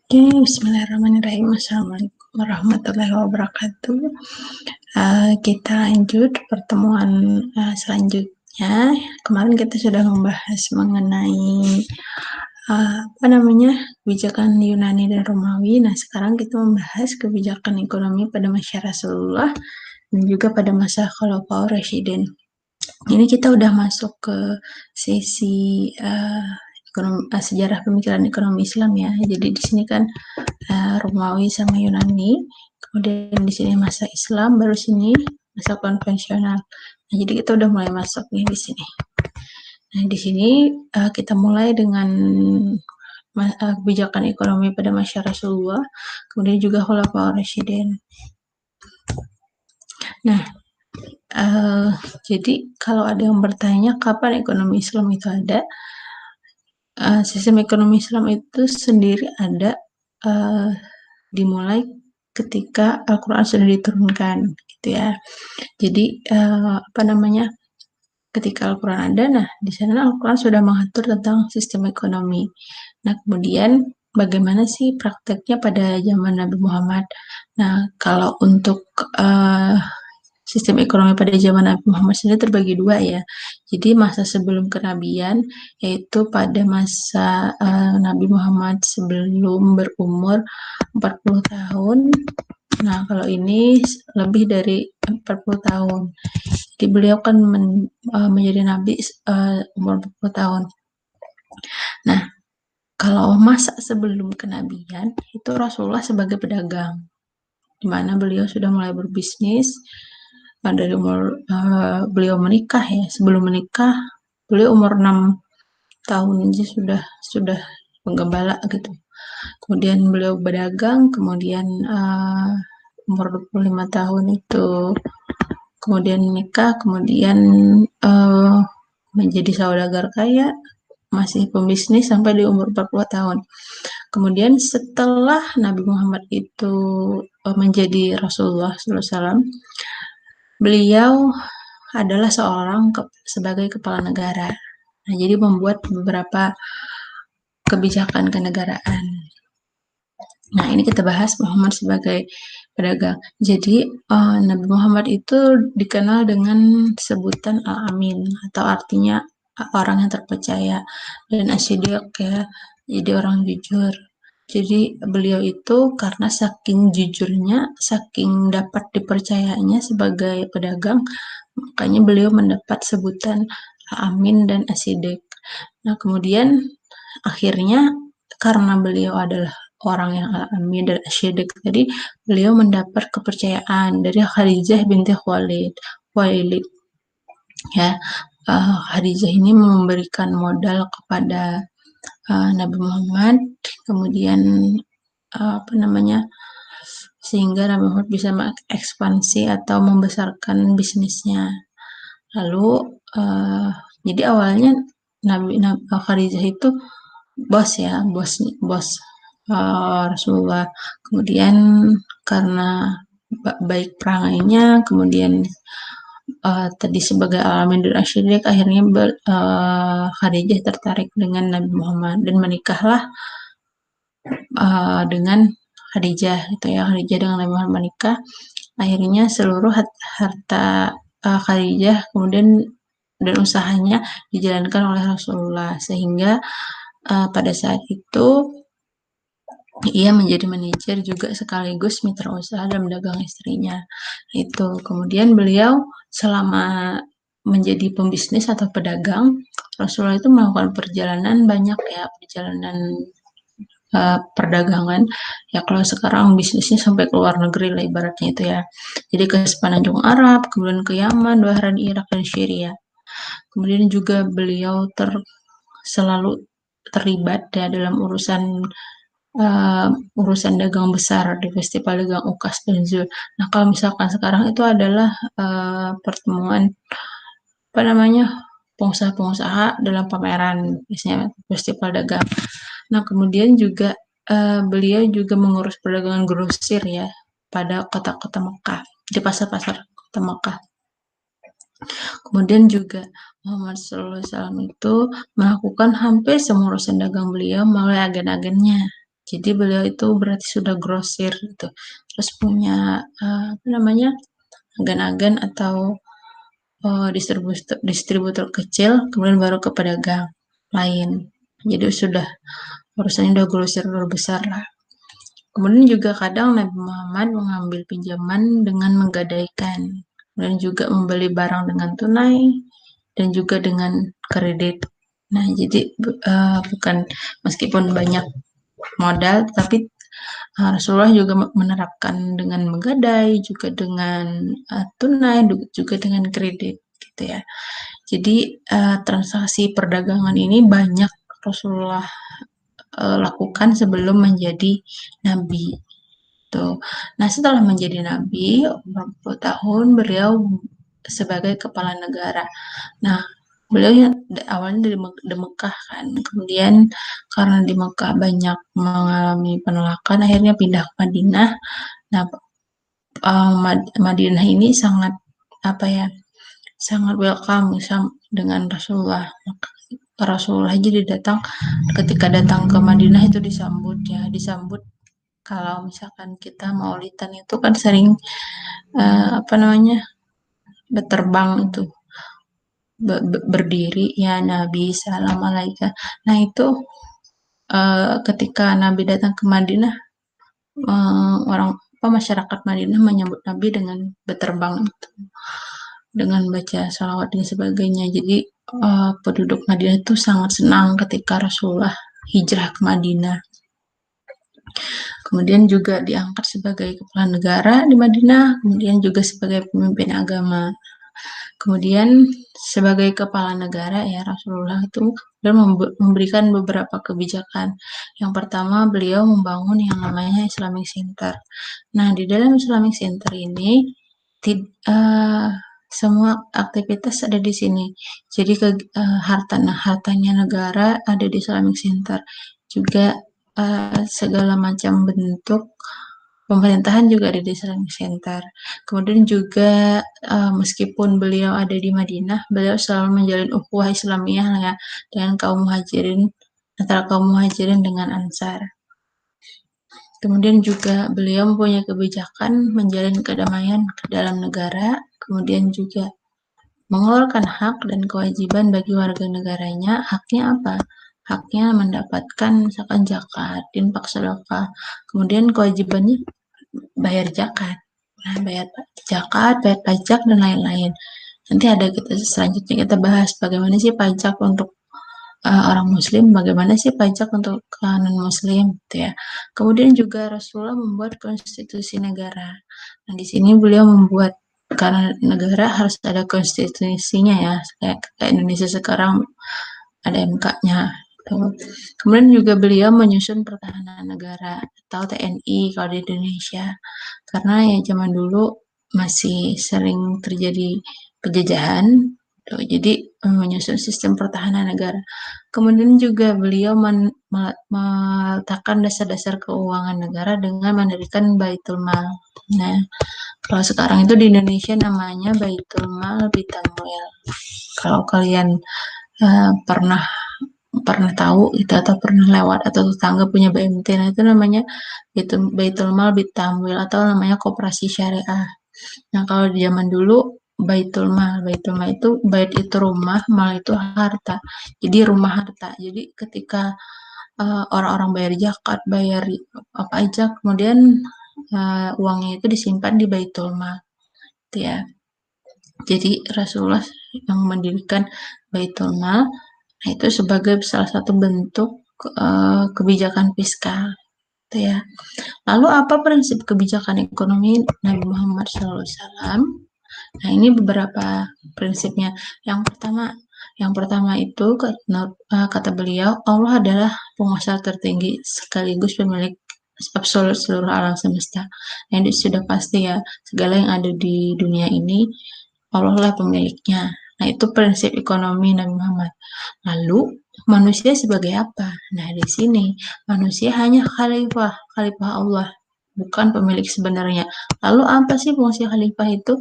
Oke, bismillahirrahmanirrahim. Assalamualaikum warahmatullahi wabarakatuh. Kita lanjut pertemuan selanjutnya. Kemarin kita sudah membahas mengenai kebijakan Yunani dan Romawi. Nah, sekarang kita membahas kebijakan ekonomi pada masa Rasulullah dan juga pada masa Khulafaur Rasyidin. Ini kita udah masuk ke sesi sejarah pemikiran ekonomi Islam ya. Jadi di sini kan Romawi sama Yunani, kemudian di sini masa Islam, baru sini masa konvensional. Nah, jadi kita udah mulai masuk nih di sini. Nah, di sini kita mulai dengan kebijakan ekonomi pada masa Rasulullah, kemudian juga Khulafaur Rasyidin. Nah, jadi kalau ada yang bertanya kapan ekonomi Islam itu ada, sistem ekonomi Islam itu sendiri ada dimulai ketika Al-Quran sudah diturunkan, gitu ya. Jadi ketika Al-Quran ada, nah di sana Al-Quran sudah mengatur tentang sistem ekonomi. Nah, kemudian bagaimana sih prakteknya pada zaman Nabi Muhammad? Nah, kalau untuk sistem ekonomi pada zaman Nabi Muhammad sendiri terbagi dua ya. Jadi masa sebelum kenabian, yaitu pada masa Nabi Muhammad sebelum berumur 40 tahun. Nah, kalau ini lebih dari 40 tahun. Jadi beliau kan menjadi nabi umur 40 tahun. Nah, kalau masa sebelum kenabian, itu Rasulullah sebagai pedagang, di mana beliau sudah mulai berbisnis dari umur beliau menikah ya. Sebelum menikah, beliau umur 6 tahun aja sudah penggembala gitu. Kemudian beliau berdagang, kemudian umur 25 tahun itu kemudian nikah, kemudian menjadi saudagar kaya, masih pembisnis sampai di umur 40 tahun. Kemudian setelah Nabi Muhammad itu menjadi Rasulullah SAW, beliau adalah sebagai kepala negara. Nah, jadi membuat beberapa kebijakan kenegaraan. Nah, ini kita bahas Muhammad sebagai pedagang. Jadi, Nabi Muhammad itu dikenal dengan sebutan Al-Amin, atau artinya orang yang terpercaya, dan Asyidiq ya, jadi orang jujur. Jadi, beliau itu karena saking jujurnya, saking dapat dipercayanya sebagai pedagang, makanya beliau mendapat sebutan Al-Amin dan Asyidiq. Nah, kemudian akhirnya karena beliau adalah orang yang Al-Amin dan Asyidiq tadi, beliau mendapat kepercayaan dari Khadijah binti Khuwailid ya. Khadijah ini memberikan modal kepada Nabi Muhammad, kemudian sehingga Nabi Muhammad bisa mengekspansi atau membesarkan bisnisnya. Lalu jadi awalnya Khadijah itu bos Rasulullah. Kemudian karena baik perangainya, kemudian tadi sebagai Al-Amin dan Asyidiq, akhirnya Khadijah tertarik dengan Nabi Muhammad dan menikahlah dengan Khadijah gitu ya. Khadijah dengan Nabi Muhammad menikah, akhirnya seluruh harta Khadijah kemudian dan usahanya dijalankan oleh Rasulullah, sehingga pada saat itu ia menjadi manajer juga sekaligus mitra usaha dalam dagang istrinya. Itu kemudian beliau selama menjadi pembisnis atau pedagang, Rasulullah itu melakukan perjalanan banyak ya, perjalanan perdagangan ya. Kalau sekarang bisnisnya sampai ke luar negeri lah ibaratnya itu ya. Jadi ke Semenanjung Arab, kemudian ke Yaman, Bahrain, Irak, dan Syria. Kemudian juga beliau selalu terlibat ya dalam urusan dagang besar di Festival Dagang UKAS dan ZUL. Nah, kalau misalkan sekarang itu adalah pertemuan pengusaha-pengusaha dalam pameran, biasanya festival dagang. Nah, kemudian juga beliau juga mengurus perdagangan grosir ya pada kota-kota Mekah, di pasar-pasar kota Mekah. Kemudian juga Muhammad SAW itu melakukan hampir semua urusan dagang beliau melalui agen-agennya. Jadi beliau itu berarti sudah grosir gitu. Terus punya apa namanya, agen-agen atau distributor kecil, kemudian baru ke pedagang lain. Jadi sudah urusannya udah grosir besar lah. Kemudian juga kadang Nabi Muhammad mengambil pinjaman dengan menggadaikan, dan juga membeli barang dengan tunai dan juga dengan kredit. Nah, jadi bukan, meskipun banyak modal, tapi Rasulullah juga menerapkan dengan menggadai, juga dengan tunai, juga dengan kredit, gitu ya. Jadi transaksi perdagangan ini banyak Rasulullah lakukan sebelum menjadi nabi. Tuh. Nah, setelah menjadi nabi, 40 tahun beliau sebagai kepala negara. Nah, beliau awalnya di Mekah kan, kemudian karena di Mekah banyak mengalami penolakan, akhirnya pindah ke Madinah. Nah, Madinah ini sangat apa ya, sangat welcome dengan Rasulullah. Rasulullah jadi ketika datang ke Madinah itu disambut kalau misalkan kita maulidan itu kan sering apa namanya, berterbang itu, berdiri ya Nabi salam alaika. Nah itu ketika Nabi datang ke Madinah, masyarakat Madinah menyambut Nabi dengan berterbang itu, dengan baca salawat dan sebagainya. Jadi penduduk Madinah itu sangat senang ketika Rasulullah hijrah ke Madinah. Kemudian juga diangkat sebagai kepala negara di Madinah, kemudian juga sebagai pemimpin agama. Kemudian sebagai kepala negara ya Rasulullah itu memberikan beberapa kebijakan. Yang pertama beliau membangun yang namanya Islamic Center. Nah di dalam Islamic Center ini semua aktivitas ada di sini. Jadi hartanya negara ada di Islamic Center. Juga segala macam bentuk pemerintahan juga ada di Islamic Center. Kemudian juga meskipun beliau ada di Madinah, beliau selalu menjalin ukhuwah Islamiyah ya dengan kaum muhajirin, antara kaum muhajirin dengan Ansar. Kemudian juga beliau mempunyai kebijakan menjalin kedamaian ke dalam negara, kemudian juga mengeluarkan hak dan kewajiban bagi warga negaranya. Haknya apa? Haknya mendapatkan misalkan zakat, infak sedekah. Kemudian kewajibannya bayar zakat. Nah, bayar zakat, bayar pajak, dan lain-lain. Nanti selanjutnya kita bahas bagaimana sih pajak untuk orang muslim, bagaimana sih pajak untuk non muslim gitu ya. Kemudian juga Rasulullah membuat konstitusi negara. Nah, di sini beliau membuat, karena negara harus ada konstitusinya ya, kayak Indonesia sekarang ada MK-nya. Kemudian juga beliau menyusun pertahanan negara atau TNI kalau di Indonesia, karena ya zaman dulu masih sering terjadi penjajahan, jadi menyusun sistem pertahanan negara. Kemudian juga beliau meletakkan dasar-dasar keuangan negara dengan mendirikan Baitul Mal. Nah, kalau sekarang itu di Indonesia namanya Baitul Mal Bitamwil. Kalau kalian pernah tahu itu atau pernah lewat atau tetangga punya BMT, nah itu namanya Baitul Mal Bitamwil atau namanya koperasi syariah. Nah kalau di zaman dulu Baitul Mal itu bait itu rumah, mal itu harta. Jadi rumah harta. Jadi ketika orang-orang bayar zakat, bayar apa aja, kemudian uangnya itu disimpan di Baitul Mal, gitu ya. Jadi Rasulullah yang mendirikan Baitul Mal, nah itu sebagai salah satu bentuk kebijakan fiskal, gitu ya. Lalu apa prinsip kebijakan ekonomi Nabi Muhammad SAW? Nah, ini beberapa prinsipnya. Yang pertama itu kata beliau, Allah adalah penguasa tertinggi sekaligus pemilik absolut seluruh alam semesta. Nah, ini sudah pasti ya, segala yang ada di dunia ini Allah lah pemiliknya. Nah, itu prinsip ekonomi Nabi Muhammad. Lalu, manusia sebagai apa? Nah, di sini manusia hanya khalifah Allah, bukan pemilik sebenarnya. Lalu apa sih fungsi khalifah itu?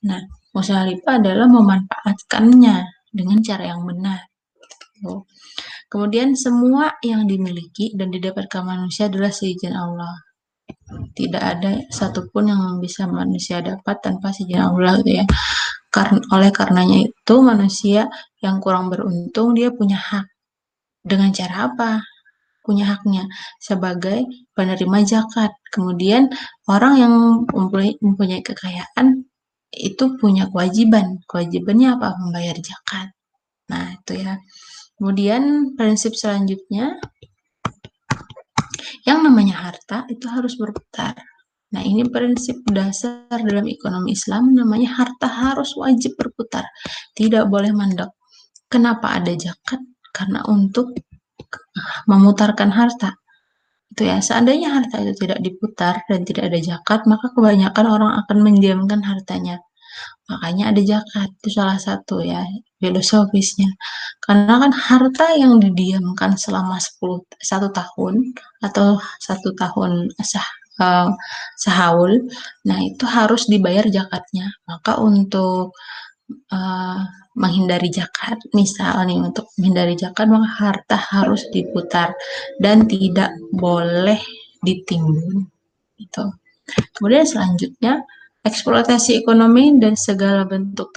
Nah, fungsi khalifah adalah memanfaatkannya dengan cara yang benar. Kemudian semua yang dimiliki dan didapatkan manusia adalah seizin Allah. Tidak ada satupun yang bisa manusia dapat tanpa seizin Allah gitu ya. Oleh karenanya itu manusia yang kurang beruntung dia punya hak. Dengan cara apa? Punya haknya sebagai penerima zakat. Kemudian orang yang mempunyai kekayaan itu punya kewajiban. Kewajibannya apa? Membayar zakat. Nah, itu ya. Kemudian prinsip selanjutnya, yang namanya harta itu harus berputar. Nah, ini prinsip dasar dalam ekonomi Islam, namanya harta harus wajib berputar. Tidak boleh mandek. Kenapa ada zakat? Karena untuk memutarkan harta. Itu ya, seandainya harta itu tidak diputar dan tidak ada zakat, maka kebanyakan orang akan mendiamkan hartanya. Makanya ada zakat, itu salah satu ya filosofisnya. Karena kan harta yang didiamkan selama 1 tahun atau 1 tahun eh, sehaul, nah itu harus dibayar zakatnya. Maka untuk eh, menghindari zakat, misal nih untuk menghindari zakat, maka harta harus diputar dan tidak boleh ditimbun. Itu. Kemudian selanjutnya eksploitasi ekonomi dan segala bentuk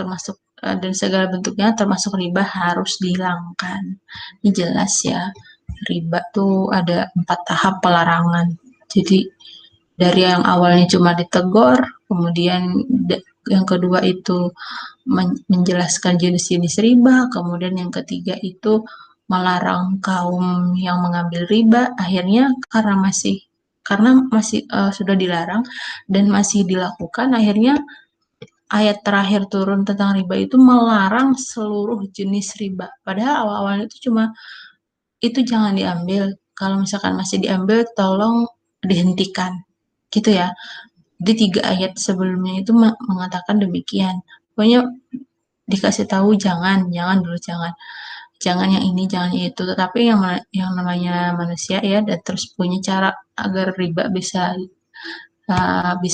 bentuknya termasuk riba harus dihilangkan. Ini jelas ya, riba tuh ada 4 tahap pelarangan. Jadi dari yang awalnya cuma ditegur, kemudian yang kedua itu menjelaskan jenis-jenis riba, kemudian yang ketiga itu melarang kaum yang mengambil riba, akhirnya karena masih sudah dilarang dan masih dilakukan, akhirnya ayat terakhir turun tentang riba itu melarang seluruh jenis riba. Padahal awal-awalnya itu cuma itu jangan diambil. Kalau misalkan masih diambil, tolong dihentikan. Gitu ya. Di 3 ayat sebelumnya itu mengatakan demikian. Pokoknya dikasih tahu jangan dulu jangan. Jangan yang ini, jangan yang itu. Tetapi yang namanya manusia ya, dan terus punya cara agar riba bisa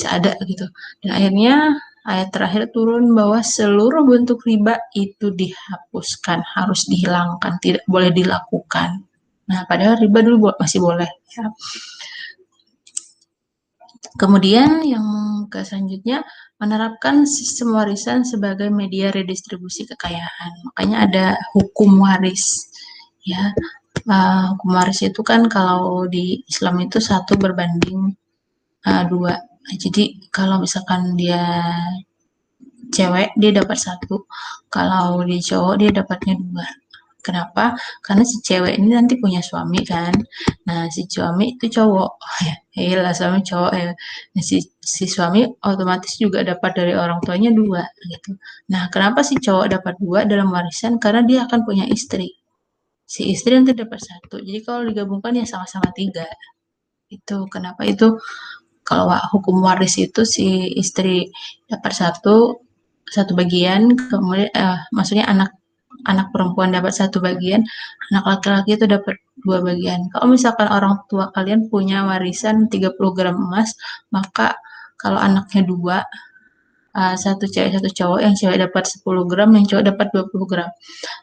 ada gitu. Dan akhirnya ayat terakhir turun bahwa seluruh bentuk riba itu dihapuskan, harus dihilangkan, tidak boleh dilakukan. Nah, padahal riba dulu masih boleh. Ya. Kemudian yang selanjutnya menerapkan sistem warisan sebagai media redistribusi kekayaan. Makanya ada hukum waris. Ya, hukum waris itu kan kalau di Islam itu 1:2. Jadi kalau misalkan dia cewek dia dapat 1, kalau dia cowok dia dapatnya 2. Kenapa? Karena si cewek ini nanti punya suami kan. Nah, si suami itu cowok. Ya, lah suami cowok ya. Nah, si suami otomatis juga dapat dari orang tuanya 2 gitu. Nah, kenapa si cowok dapat 2 dalam warisan? Karena dia akan punya istri. Si istri nanti dapat 1. Jadi kalau digabungkan ya sama-sama 3. Itu kenapa itu kalau hukum waris itu si istri dapat satu bagian, kemudian maksudnya anak anak perempuan dapat 1 bagian, anak laki-laki itu dapat 2 bagian. Kalau misalkan orang tua kalian punya warisan 30 gram emas, maka kalau anaknya 2, satu cewek satu cowok, yang cewek dapat 10 gram, yang cowok dapat 20 gram.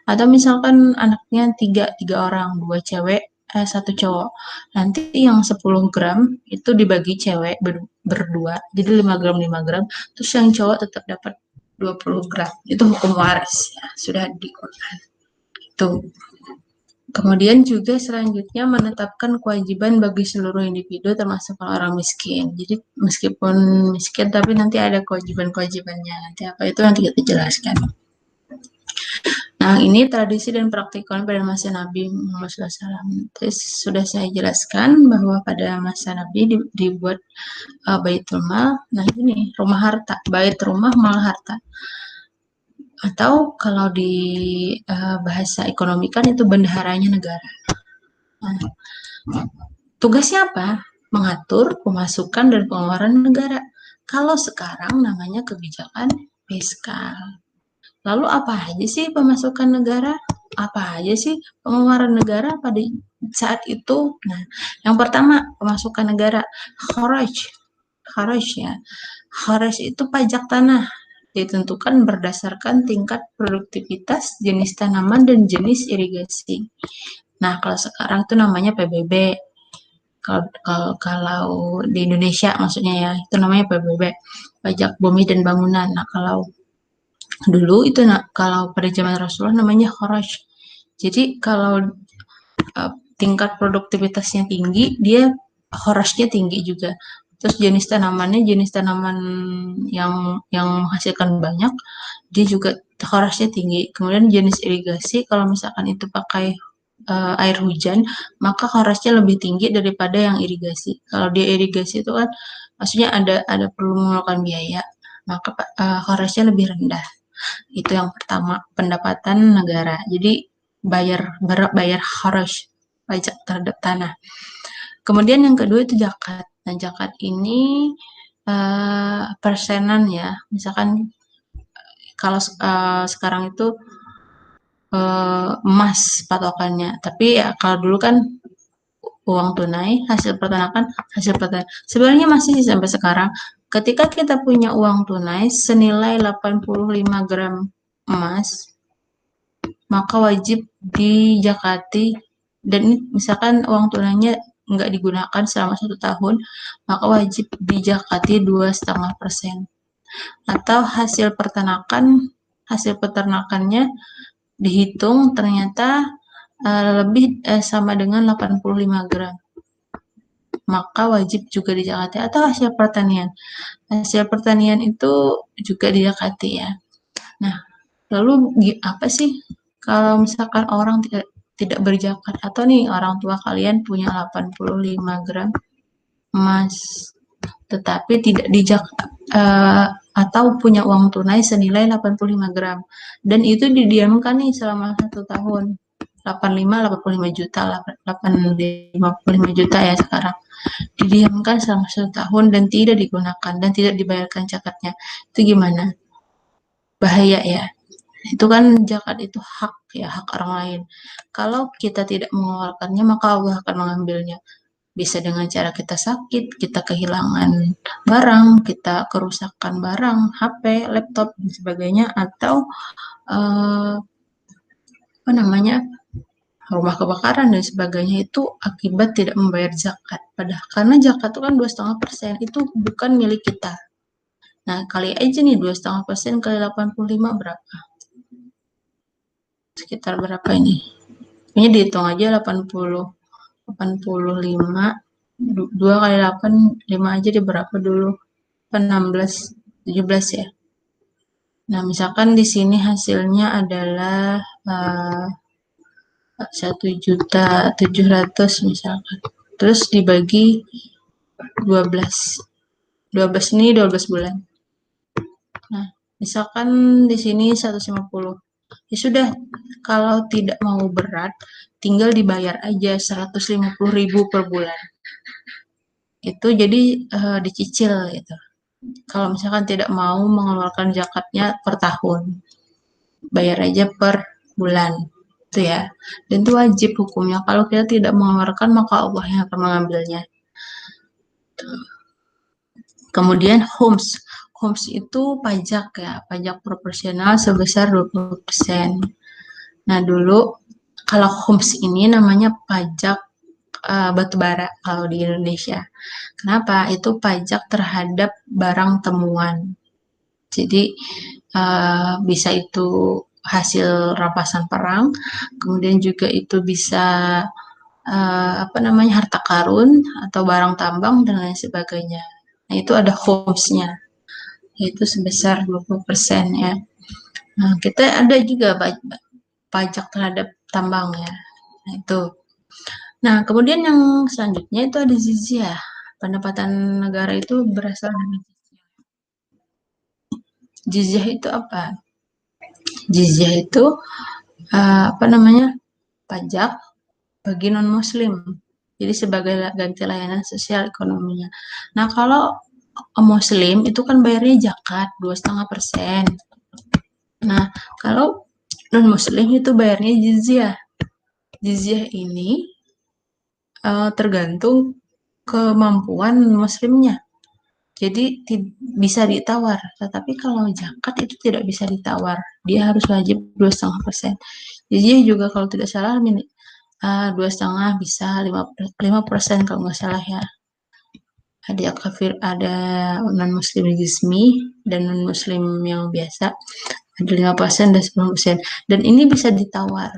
Atau misalkan anaknya tiga orang, 2 cewek, 1 cowok. Nanti yang 10 gram itu dibagi cewek berdua, jadi 5 gram 5 gram. Terus yang cowok tetap dapat 20 gram. Itu hukum waris ya, sudah di Quran. Itu. Kemudian juga selanjutnya menetapkan kewajiban bagi seluruh individu termasuk orang miskin. Jadi meskipun miskin tapi nanti ada kewajiban-kewajibannya. Nanti apa itu nanti kita jelaskan. Nah, ini tradisi dan praktik pada masa Nabi Muhammad SAW. Terus sudah saya jelaskan bahwa pada masa Nabi dibuat Baitul Mal. Nah, ini rumah harta, bait rumah mal harta. Atau kalau di bahasa ekonomi kan itu bendaharanya negara. Nah, tugasnya apa? Mengatur pemasukan dan pengeluaran negara. Kalau sekarang namanya kebijakan fiskal. Lalu apa aja sih pemasukan negara? Apa aja sih pengeluaran negara pada saat itu? Nah, yang pertama pemasukan negara, kharaj. Kharaj ya. Kharaj itu pajak tanah. Ditentukan berdasarkan tingkat produktivitas, jenis tanaman, dan jenis irigasi. Nah, kalau sekarang itu namanya PBB. Kalau di Indonesia maksudnya ya, itu namanya PBB, pajak bumi dan bangunan. Nah, kalau dulu itu kalau pada zaman Rasulullah namanya kharaj. Jadi kalau tingkat produktivitasnya tinggi, dia kharajnya tinggi juga. Terus jenis tanaman yang menghasilkan banyak, dia juga kharajnya tinggi. Kemudian jenis irigasi, kalau misalkan itu pakai air hujan, maka kharajnya lebih tinggi daripada yang irigasi. Kalau dia irigasi itu kan, maksudnya ada perlu mengeluarkan biaya, maka kharajnya lebih rendah. Itu yang pertama, pendapatan negara. Jadi bayar kharaj, pajak terhadap tanah. Kemudian yang kedua itu zakat. Nah, zakat ini persenan ya. Misalkan kalau sekarang itu emas patokannya. Tapi ya kalau dulu kan uang tunai, hasil peternakan, hasil peternakan. Sebenarnya masih sampai sekarang. Ketika kita punya uang tunai senilai 85 gram emas, maka wajib dijakati. Dan misalkan uang tunainya nggak digunakan selama 1 tahun, maka wajib dijakati 2,5%. Atau hasil peternakannya dihitung ternyata lebih sama dengan 85 gram, maka wajib juga dijakati. Atau hasil pertanian itu juga dijakati ya. Nah, lalu apa sih kalau misalkan orang tidak berzakat, atau nih orang tua kalian punya 85 gram emas tetapi tidak atau punya uang tunai senilai 85 gram dan itu didiamkan nih selama 1 tahun, 85 juta, 55 juta ya sekarang, didiamkan selama 1 tahun dan tidak digunakan dan tidak dibayarkan zakatnya, itu gimana? Bahaya ya. Itu kan zakat itu hak ya, hak orang lain. Kalau kita tidak mengeluarkannya, maka Allah akan mengambilnya. Bisa dengan cara kita sakit, kita kehilangan barang, kita kerusakan barang, HP, laptop, dan sebagainya, atau apa namanya, rumah kebakaran dan sebagainya, itu akibat tidak membayar zakat. Padahal karena zakat itu kan 2,5%, itu bukan milik kita. Nah, kali aja nih 2,5% kali 85 berapa? Sekitar berapa ini? Ini dihitung aja 85, 2 kali 8, 5 aja di berapa dulu? 16, 17 ya. Nah, misalkan di sini hasilnya adalah 1.700.000 misalkan. Terus dibagi 12. 12 ini 12 bulan. Nah, misalkan di sini 150. Ya sudah, kalau tidak mau berat, tinggal dibayar aja 150.000 per bulan. Itu jadi dicicil gitu. Kalau misalkan tidak mau mengeluarkan zakatnya per tahun, bayar aja per bulan. Itu ya. Dan itu wajib hukumnya. Kalau kita tidak mengeluarkan, maka Allah yang akan mengambilnya. Kemudian homes. Homes itu pajak ya, pajak proporsional sebesar 20%. Nah, dulu kalau homes ini namanya pajak batubara kalau di Indonesia. Kenapa? Itu pajak terhadap barang temuan. Jadi bisa itu hasil rampasan perang, kemudian juga itu bisa apa namanya, harta karun atau barang tambang dan lain sebagainya. Nah, itu ada homesnya, yaitu sebesar 20% ya. Nah, kita ada juga pajak terhadap tambang ya. Nah, itu. Nah, kemudian yang selanjutnya itu ada jizyah. Pendapatan negara itu berasal dari jizyah. Jizyah itu apa? Jizyah itu apa namanya, pajak bagi non muslim. Jadi sebagai ganti layanan sosial ekonominya. Nah, kalau muslim itu kan bayarnya zakat 2,5%. Nah, kalau non muslim itu bayarnya jizyah. Jizyah ini tergantung kemampuan muslimnya. Jadi bisa ditawar, tetapi kalau zakat itu tidak bisa ditawar. Dia harus wajib 2,5%. Jizyah juga kalau tidak salah 2,5 bisa 5% kalau nggak salah ya. Ada kafir, ada non muslim resmi dan non muslim yang biasa, ada 5% dan 10%, dan ini bisa ditawar,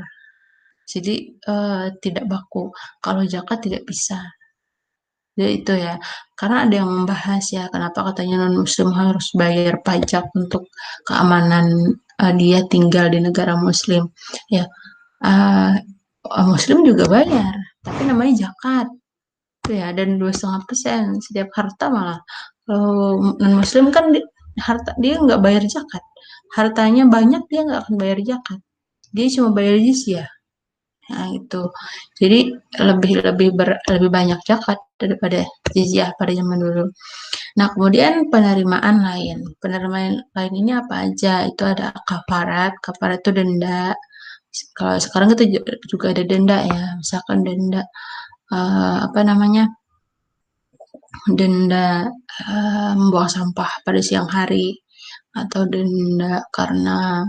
jadi tidak baku. Kalau zakat tidak bisa. Jadi itu ya, karena ada yang membahas ya, kenapa katanya non muslim harus bayar pajak untuk keamanan dia tinggal di negara muslim. Ya, uh, muslim juga bayar, tapi namanya zakat ya, dan 2,5% setiap harta malah. Kalau non muslim kan harta dia nggak bayar zakat, hartanya banyak dia nggak akan bayar zakat, dia cuma bayar jizyah. Nah itu, jadi lebih banyak zakat daripada jizyah pada zaman dulu. Nah kemudian penerimaan lain ini apa aja? Itu ada kafarat itu denda. Kalau sekarang kita juga ada denda ya, misalkan denda apa namanya, denda membuang sampah pada siang hari, atau denda karena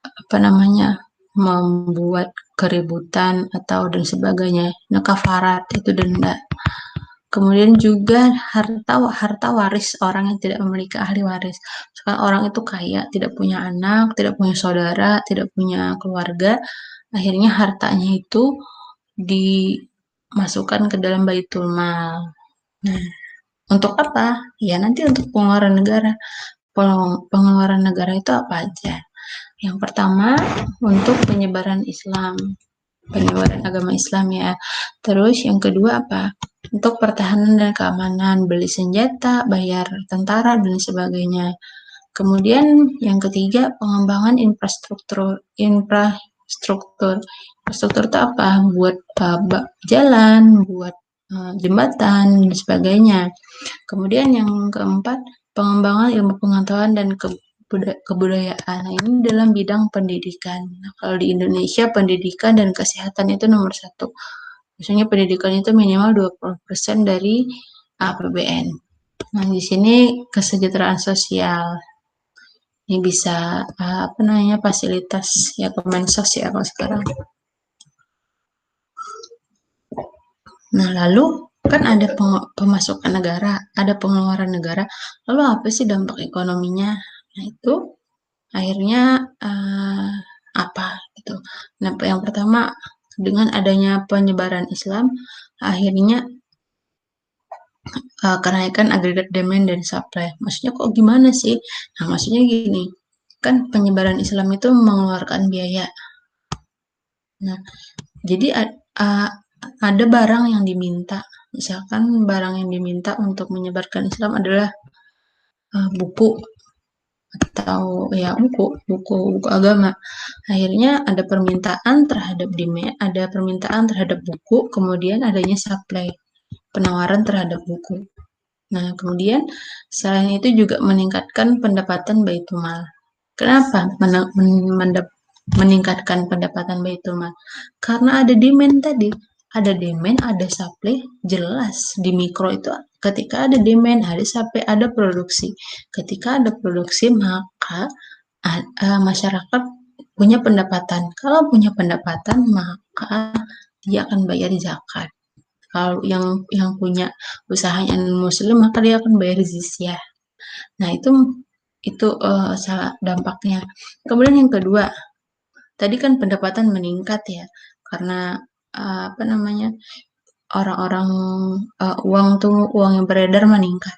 apa namanya, membuat keributan atau dan sebagainya. Nah, kafarat itu denda. Kemudian juga harta waris orang yang tidak memiliki ahli waris. Sekarang orang itu kaya, tidak punya anak, tidak punya saudara, tidak punya keluarga, akhirnya hartanya itu dimasukkan ke dalam baitul mal. Nah, untuk apa? Ya nanti untuk pengeluaran negara. Pengeluaran negara itu apa aja? Yang pertama, untuk penyebaran Islam, penyebaran agama Islam ya. Terus yang kedua apa? Untuk pertahanan dan keamanan, beli senjata, bayar tentara dan sebagainya. Kemudian yang ketiga, pengembangan infrastruktur. Infrastruktur itu apa? Buat jalan, buat jembatan dan sebagainya. Kemudian yang keempat, pengembangan ilmu pengetahuan dan kebudayaan. Nah, ini dalam bidang pendidikan. Nah, kalau di Indonesia pendidikan dan kesehatan itu nomor 1. Misalnya pendidikan itu minimal 20% dari APBN. Nah, di sini kesejahteraan sosial. Ini bisa apa namanya, fasilitas ya, Kemensos ya kalau sekarang. Nah, lalu kan ada pemasukan negara, ada pengeluaran negara. Lalu apa sih dampak ekonominya? Nah, itu akhirnya apa gitu. Nah, yang pertama, dengan adanya penyebaran Islam, akhirnya kenaikan agregat demand dan supply. Maksudnya kok gimana sih? Nah, maksudnya gini, kan penyebaran Islam itu mengeluarkan biaya. Nah, jadi ada barang yang diminta. Misalkan barang yang diminta untuk menyebarkan Islam adalah buku atau ya buku agama. Akhirnya ada permintaan terhadap demand, ada permintaan terhadap buku, kemudian adanya supply, penawaran terhadap buku. Nah, kemudian selain itu juga meningkatkan pendapatan Baitul Mal. Kenapa meningkatkan pendapatan Baitul Mal? Karena ada demand tadi. Ada demand, ada supply, jelas. Di mikro itu ketika ada demand, ada supply, ada produksi. Ketika ada produksi, maka masyarakat punya pendapatan. Kalau punya pendapatan, maka dia akan bayar zakat. Kalau yang punya usahanya muslim, maka dia akan bayar jizyah. Nah, itu salah dampaknya. Kemudian yang kedua, tadi kan pendapatan meningkat ya, karena apa namanya, orang-orang uang yang beredar meningkat.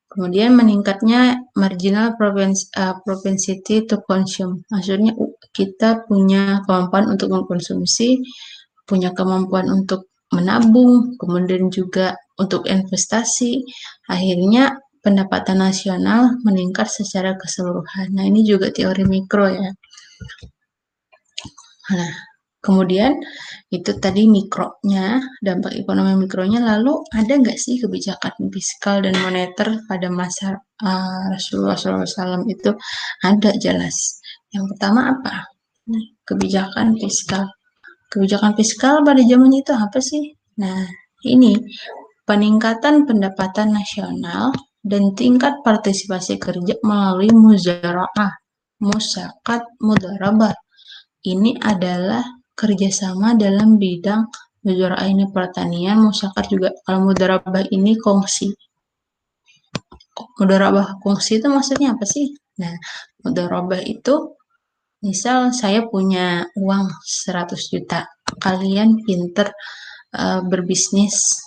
Kemudian meningkatnya marginal propensity to consume. Maksudnya kita punya kemampuan untuk mengkonsumsi, punya kemampuan untuk menabung, kemudian juga untuk investasi. Akhirnya pendapatan nasional meningkat secara keseluruhan. Nah, ini juga teori mikro ya. Nah, kemudian itu tadi mikronya, dampak ekonomi mikronya. Lalu ada nggak sih kebijakan fiskal dan moneter pada masa Rasulullah SAW itu? Ada, jelas. Yang pertama apa? Kebijakan fiskal. Kebijakan fiskal pada zaman itu apa sih? Nah, ini peningkatan pendapatan nasional dan tingkat partisipasi kerja melalui muzakat, mudarabah. Ini adalah kerjasama dalam bidang mudharabah ini pertanian, musyawarah juga. Kalau mudharabah ini kongsi. Mudharabah kongsi itu maksudnya apa sih? Nah, mudharabah itu misal saya punya uang 100 juta, kalian pinter berbisnis